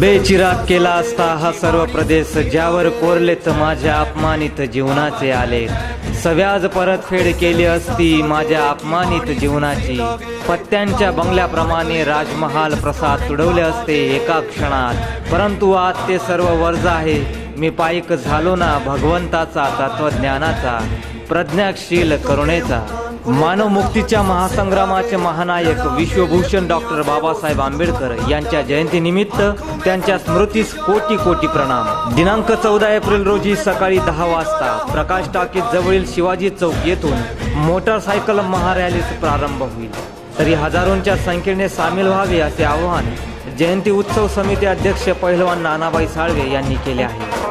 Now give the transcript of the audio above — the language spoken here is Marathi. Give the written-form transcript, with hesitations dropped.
बेचिराग केला असता हा सर्व प्रदेश, ज्यावर कोरलेत माझ्या अपमानित जीवनाचे आले. सव्याज परतफेड केली असती माझ्या अपमानित जीवनाची. पत्त्यांच्या बंगल्याप्रमाणे राजमहाल प्रसाद तुडवले असते एका क्षणात. परंतु आज ते सर्व वर्ज आहे. मी पायिक झालो ना भगवंताचा, तत्वज्ञानाचा, प्रज्ञाशील करुणेचा. मानव मुक्तीच्या महासंग्रामाचे महानायक विश्वभूषण डॉक्टर बाबासाहेब आंबेडकर यांच्या जयंतीनिमित्त त्यांच्या स्मृतीस कोटी कोटी प्रणाम. दिनांक 14 एप्रिल रोजी सकाळी 10 वाजता प्रकाश टाकीज जवळील शिवाजी चौक येथून मोटारसायकल महारॅलीस प्रारंभ होईल. तरी हजारोंच्या संख्येने सामील व्हावे असे आवाहन जयंती उत्सव समिती अध्यक्ष पहिलवान नानाभाई साळवे यांनी केले आहे.